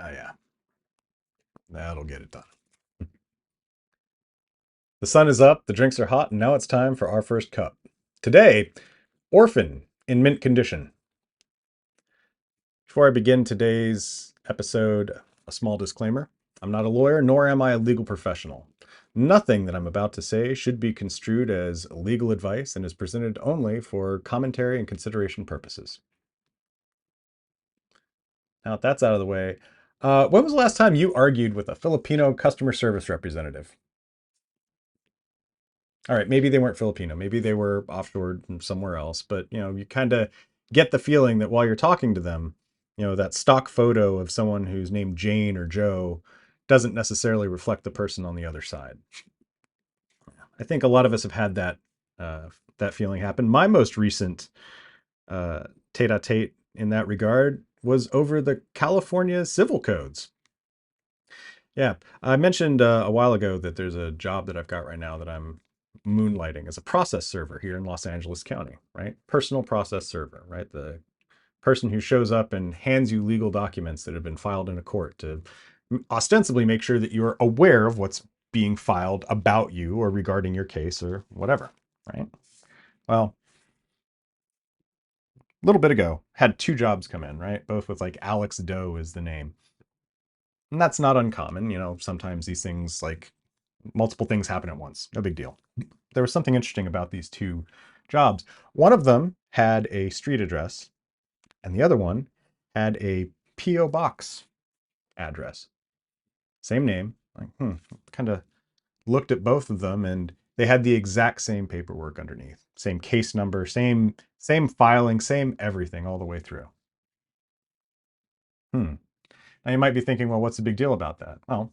Oh yeah, that'll get it done. The sun is up, the drinks are hot, and now it's time for our first cup. Today, Orphan in mint condition. Before I begin today's episode, a small disclaimer. I'm not a lawyer, nor am I a legal professional. Nothing that I'm about to say should be construed as legal advice and is presented only for commentary and consideration purposes. Now that that's out of the way, when was the last time you argued with a Filipino customer service representative? All right, maybe they weren't Filipino, maybe they were offshore from somewhere else, but you kind of get the feeling that while you're talking to them, that stock photo of someone who's named Jane or Joe doesn't necessarily reflect the person on the other side. I think a lot of us have had that feeling happen. My most recent uh, tete-a-tete in that regard was over the California civil codes. Yeah, I mentioned a while ago that there's a job that I've got right now that I'm moonlighting as a process server here in Los Angeles County, right? Personal process server, right? The person who shows up and hands you legal documents that have been filed in a court to ostensibly make sure that you're aware of what's being filed about you or regarding your case or whatever, right? Well, a little bit ago, had two jobs come in, right? Both with like Alex Doe is the name. And that's not uncommon. Sometimes these things like multiple things happen at once. No big deal. There was something interesting about these two jobs. One of them had a street address, and the other one had a P.O. box address. Same name. Like, kind of looked at both of them, and they had the exact same paperwork underneath. Same case number, same filing, same everything all the way through. Hmm. Now you might be thinking, well, what's the big deal about that? Well,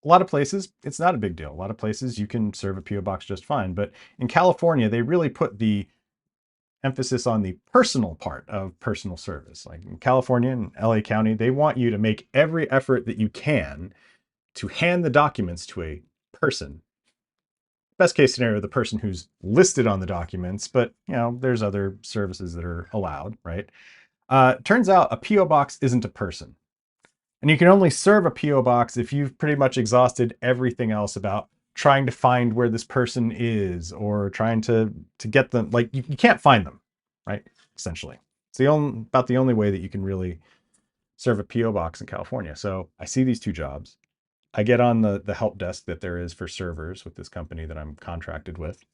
a lot of places, it's not a big deal. A lot of places you can serve a P.O. box just fine. But in California, they really put the emphasis on the personal part of personal service. Like in California and LA County, they want you to make every effort that you can to hand the documents to a person. Best case scenario, the person who's listed on the documents, but there's other services that are allowed, right? Turns out a P.O. box isn't a person. And you can only serve a P.O. box if you've pretty much exhausted everything else about trying to find where this person is or trying to get them. Like you can't find them, right? Essentially. It's about the only way that you can really serve a P.O. box in California. So I see these two jobs. I get on the help desk that there is for servers with this company that I'm contracted with.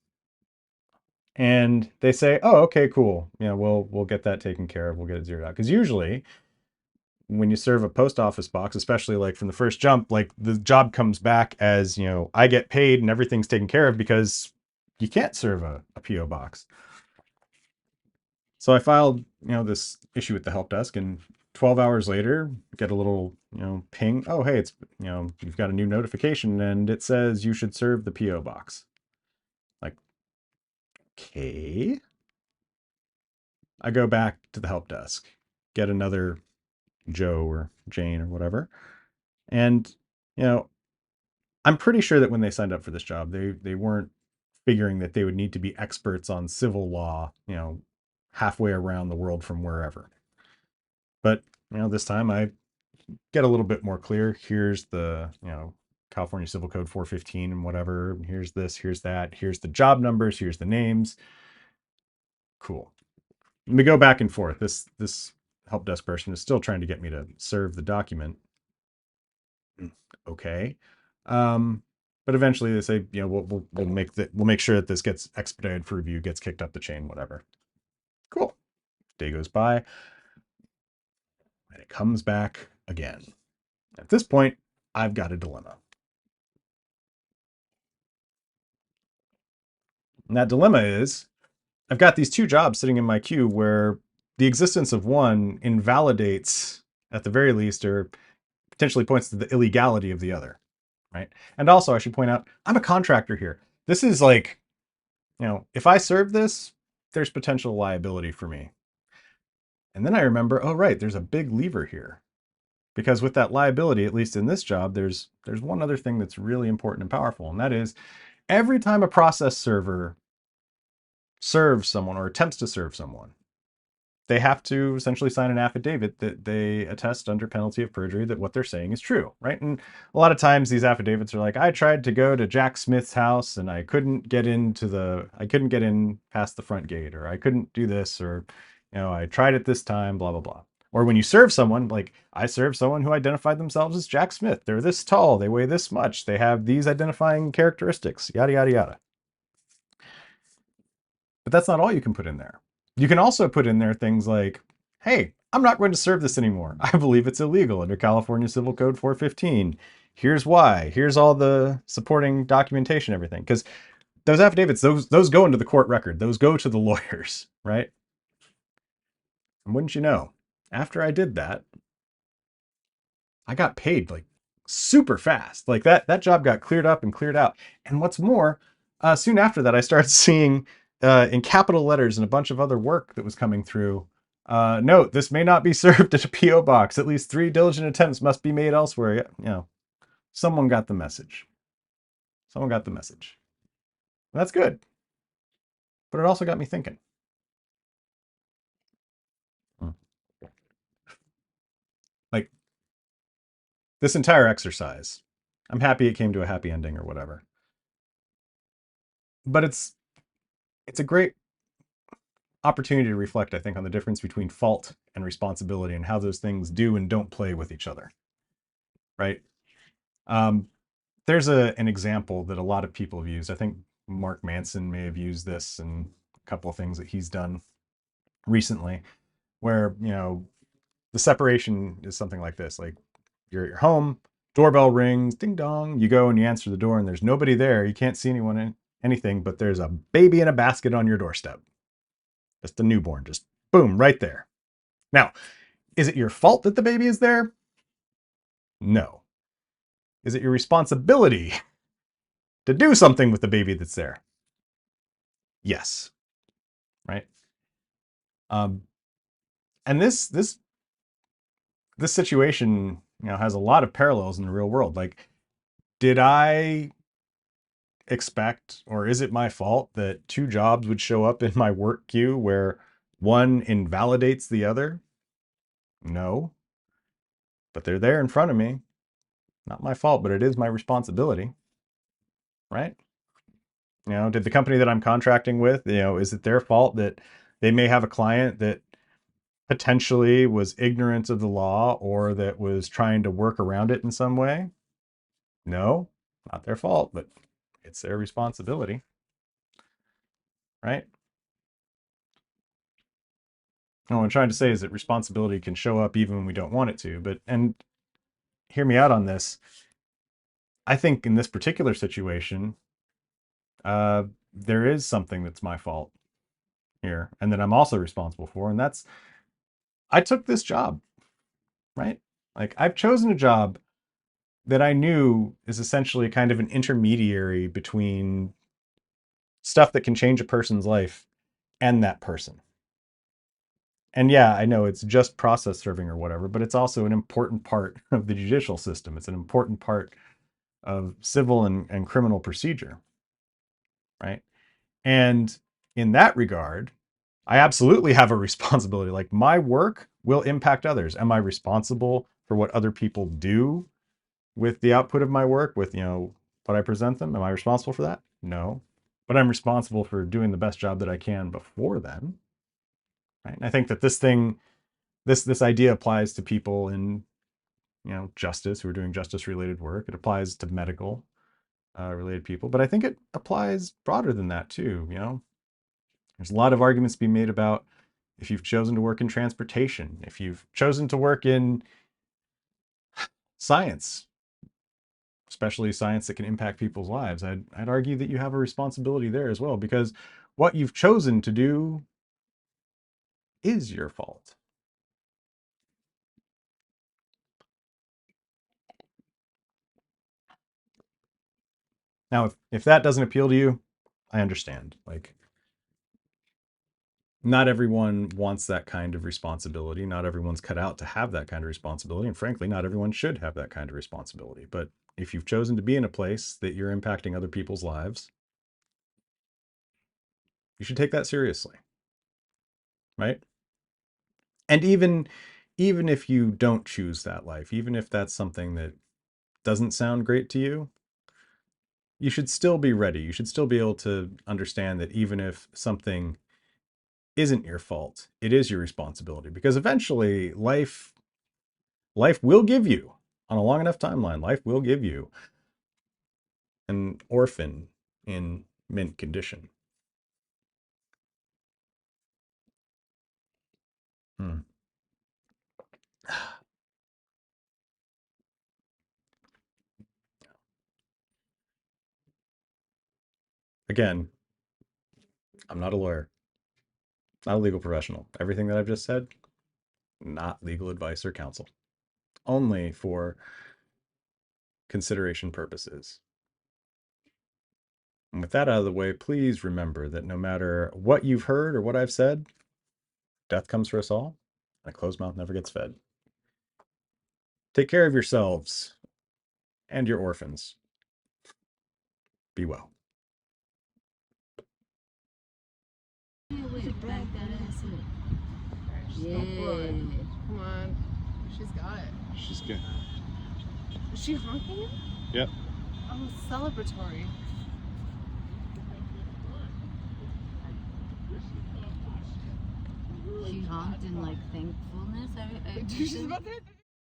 And they say, "Oh, okay, cool. We'll get that taken care of. We'll get it zeroed out." Because usually when you serve a post office box, especially like from the first jump, like the job comes back as, I get paid and everything's taken care of because you can't serve a PO box. So I filed, this issue with the help desk, and 12 hours later, get a little, ping. Oh, hey, it's, you've got a new notification and it says you should serve the PO box. Like, okay. I go back to the help desk, get another Joe or Jane or whatever. And, you know, I'm pretty sure that when they signed up for this job, they weren't figuring that they would need to be experts on civil law, halfway around the world from wherever. But, this time I get a little bit more clear. Here's the, California Civil Code 415 and whatever. Here's this, here's that. Here's the job numbers, here's the names. Cool. We go back and forth. This help desk person is still trying to get me to serve the document. Okay. Um, but eventually they say, we'll make sure that this gets expedited for review, gets kicked up the chain, whatever. Cool. Day goes by, and it comes back again. At this point, I've got a dilemma. And that dilemma is I've got these two jobs sitting in my queue where the existence of one invalidates, at the very least, or potentially points to the illegality of the other. Right. And also, I should point out, I'm a contractor here. This is like, if I serve this, there's potential liability for me. And then I remember, oh, right, there's a big lever here. Because with that liability, at least in this job, there's one other thing that's really important and powerful. And that is every time a process server serves someone or attempts to serve someone, they have to essentially sign an affidavit that they attest under penalty of perjury that what they're saying is true, right? And a lot of times these affidavits are like, I tried to go to Jack Smith's house and I couldn't get in past the front gate, or I couldn't do this, or, I tried it this time, blah, blah, blah. Or when you serve someone, like I served someone who identified themselves as Jack Smith. They're this tall, they weigh this much, they have these identifying characteristics, yada, yada, yada. But that's not all you can put in there. You can also put in there things like, hey, I'm not going to serve this anymore. I believe it's illegal under California Civil Code 415. Here's why. Here's all the supporting documentation, everything. Because those affidavits, those go into the court record. Those go to the lawyers, right? And wouldn't you know, after I did that, I got paid like super fast. Like that job got cleared up and cleared out. And what's more, soon after that, I started seeing in capital letters and a bunch of other work that was coming through. Note, this may not be served at a PO box. At least 3 diligent attempts must be made elsewhere. Someone got the message. Someone got the message. That's good. But it also got me thinking. Hmm. Like this entire exercise, I'm happy it came to a happy ending or whatever. But it's a great opportunity to reflect, I think, on the difference between fault and responsibility and how those things do and don't play with each other, right? Um, there's an example that a lot of people have used. I think Mark Manson may have used this in a couple of things that he's done recently, where, the separation is something like this. Like you're at your home, doorbell rings, ding dong, you go and you answer the door and there's nobody there. You can't see anything, but there's a baby in a basket on your doorstep. Just a newborn, just boom, right there. Now, is it your fault that the baby is there? No. Is it your responsibility to do something with the baby that's there? Yes. Right. Um, and this situation, has a lot of parallels in the real world. Like, did I expect, or is it my fault that 2 jobs would show up in my work queue where one invalidates the other? No. But they're there in front of me. Not my fault, but it is my responsibility. Right. Did the company that I'm contracting with, is it their fault that they may have a client that potentially was ignorant of the law or that was trying to work around it in some way? No, not their fault, but it's their responsibility, right? And what I'm trying to say is that responsibility can show up even when we don't want it to. And hear me out on this. I think in this particular situation, uh, there is something that's my fault here and that I'm also responsible for. And that's, I took this job, right? Like I've chosen a job that I knew is essentially kind of an intermediary between stuff that can change a person's life and that person. And yeah, I know it's just process serving or whatever, but it's also an important part of the judicial system. It's an important part of civil and criminal procedure, right? And in that regard, I absolutely have a responsibility. Like my work will impact others. Am I responsible for what other people do with the output of my work, with, what I present them? Am I responsible for that? No. But I'm responsible for doing the best job that I can before then. Right? And I think that this idea applies to people in, justice who are doing justice related work. It applies to medical related people, but I think it applies broader than that too. There's a lot of arguments to be made about if you've chosen to work in transportation, if you've chosen to work in science, especially science that can impact people's lives. I'd argue that you have a responsibility there as well, because what you've chosen to do is your fault. Now, if that doesn't appeal to you, I understand. Like, not everyone wants that kind of responsibility. Not everyone's cut out to have that kind of responsibility. And frankly, not everyone should have that kind of responsibility. But if you've chosen to be in a place that you're impacting other people's lives, you should take that seriously, right? And even if you don't choose that life, even if that's something that doesn't sound great to you, you should still be ready. You should still be able to understand that even if something isn't your fault, it is your responsibility, because eventually life will give you, on a long enough timeline, life will give you an orphan in mint condition. Hmm. Again, I'm not a lawyer, not a legal professional. Everything that I've just said, not legal advice or counsel, only for consideration purposes. And with that out of the way, please remember that no matter what you've heard or what I've said, death comes for us all, and a closed mouth never gets fed. Take care of yourselves and your orphans. Be well. Yeah. Come on. She's got it. She's good. Is she honking it? Yep. Oh, celebratory. She honked in like thankfulness. She's about to